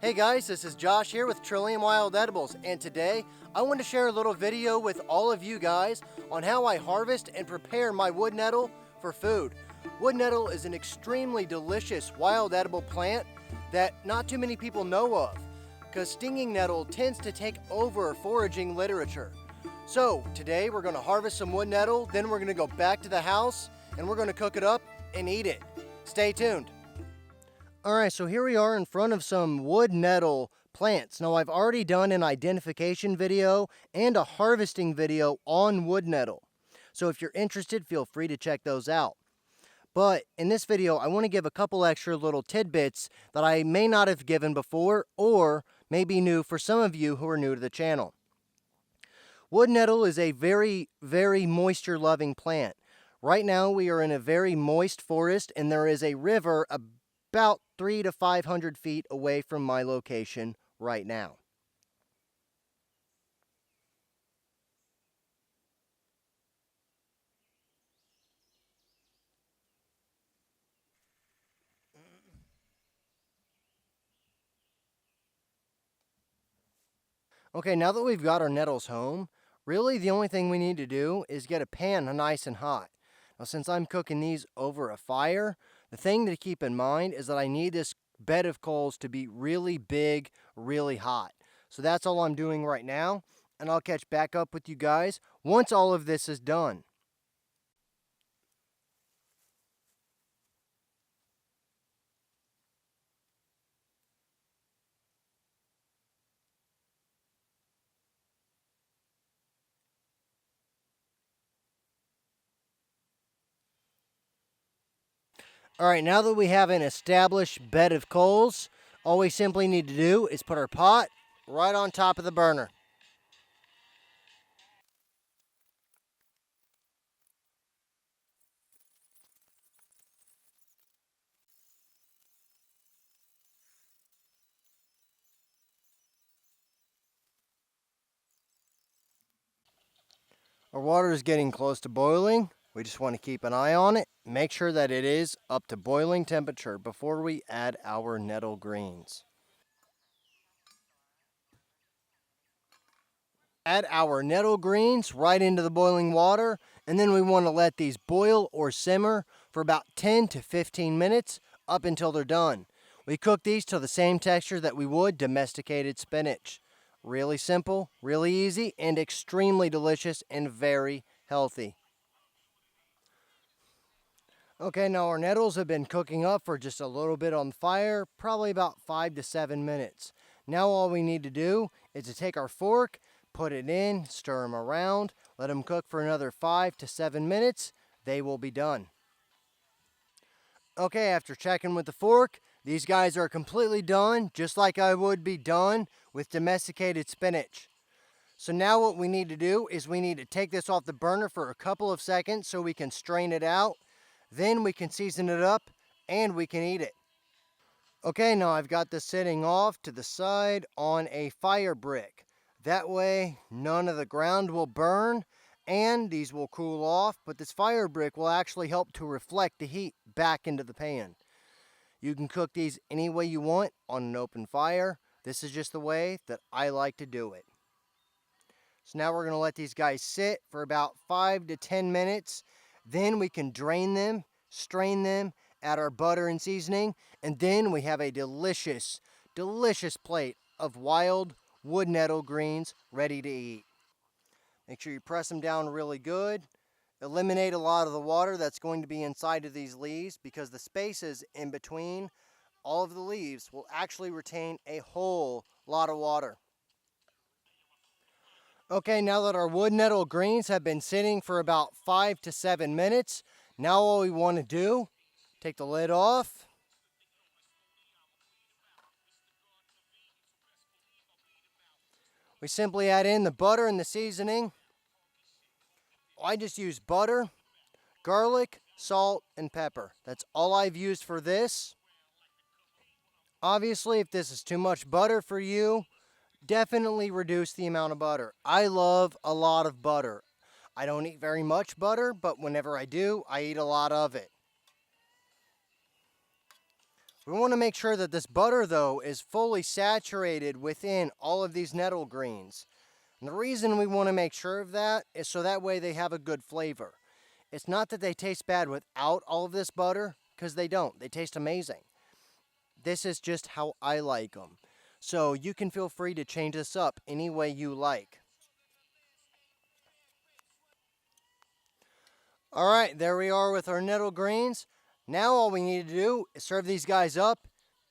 Hey guys, this is Josh here with Trillium Wild Edibles, and today I want to share a little video with all of you guys on how I harvest and prepare my wood nettle for food. Wood nettle is an extremely delicious wild edible plant that not too many people know of, because stinging nettle tends to take over foraging literature. So today we're going to harvest some wood nettle, then we're going to go back to the house and we're going to cook it up and eat it. Stay tuned. Alright, so here we are in front of some wood nettle plants. Now I've already done an identification video and a harvesting video on wood nettle. So if you're interested, feel free to check those out. But in this video, I want to give a couple extra little tidbits that I may not have given before or may be new for some of you who are new to the channel. Wood nettle is a very, very moisture-loving plant. Right now we are in a very moist forest and there is a river about 300 to 500 feet away from my location right now. Okay, now that we've got our nettles home, really the only thing we need to do is get a pan nice and hot. Now since I'm cooking these over a fire, the thing to keep in mind is that I need this bed of coals to be really big, really hot. So that's all I'm doing right now, and I'll catch back up with you guys once all of this is done. Alright, now that we have an established bed of coals, all we simply need to do is put our pot right on top of the burner. Our water is getting close to boiling. We just want to keep an eye on it. Make sure that it is up to boiling temperature before we add our nettle greens. Add our nettle greens right into the boiling water, and then we want to let these boil or simmer for about 10 to 15 minutes up until they're done. We cook these to the same texture that we would domesticated spinach. Really simple, really easy, and extremely delicious and very healthy. Okay, now our nettles have been cooking up for just a little bit on the fire, probably about 5 to 7 minutes. Now all we need to do is to take our fork, put it in, stir them around, let them cook for another 5 to 7 minutes. They will be done. Okay, after checking with the fork, these guys are completely done, just like I would be done with domesticated spinach. So now what we need to do is we need to take this off the burner for a couple of seconds so we can strain it out. Then we can season it up and we can eat it. Okay, now I've got this sitting off to the side on a fire brick. That way none of the ground will burn and these will cool off, but this fire brick will actually help to reflect the heat back into the pan. You can cook these any way you want on an open fire. This is just the way that I like to do it. So now we're going to let these guys sit for about 5 to 10 minutes. Then we can drain them, strain them, add our butter and seasoning, and then we have a delicious, delicious plate of wild wood nettle greens ready to eat. Make sure you press them down really good. Eliminate a lot of the water that's going to be inside of these leaves because the spaces in between all of the leaves will actually retain a whole lot of water. Okay, now that our wood nettle greens have been sitting for about 5 to 7 minutes, now all we want to do, take the lid off. We simply add in the butter and the seasoning. I just use butter, garlic, salt, and pepper. That's all I've used for this. Obviously, if this is too much butter for you, definitely reduce the amount of butter. I love a lot of butter. I don't eat very much butter, but whenever I do, I eat a lot of it. We want to make sure that this butter, though, is fully saturated within all of these nettle greens. And the reason we want to make sure of that is so that way they have a good flavor. It's not that they taste bad without all of this butter, because they don't. They taste amazing. This is just how I like them. So you can feel free to change this up any way you like. All right, there we are with our nettle greens. Now all we need to do is serve these guys up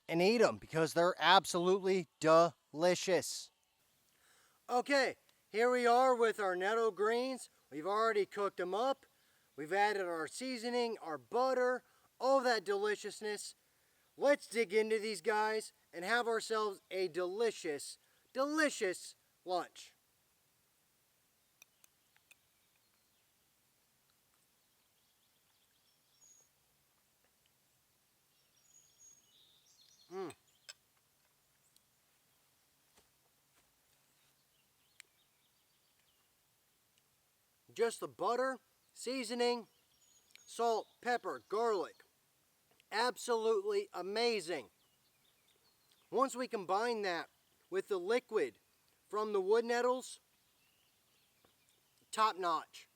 and eat them because they're absolutely delicious. Okay, here we are with our nettle greens. We've already cooked them up. We've added our seasoning, our butter, all that deliciousness. Let's dig into these guys and have ourselves a delicious, delicious lunch. Just the butter, seasoning, salt, pepper, garlic. Absolutely amazing. Once we combine that with the liquid from the wood nettles, top notch.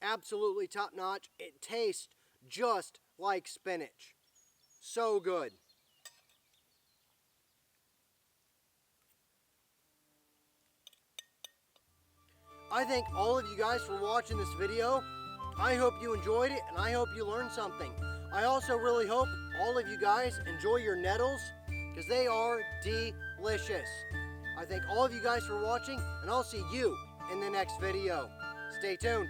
Absolutely top notch. It tastes just like spinach. So good. I thank all of you guys for watching this video. I hope you enjoyed it and I hope you learned something. I also really hope all of you guys enjoy your nettles because they are delicious. I thank all of you guys for watching and I'll see you in the next video. Stay tuned.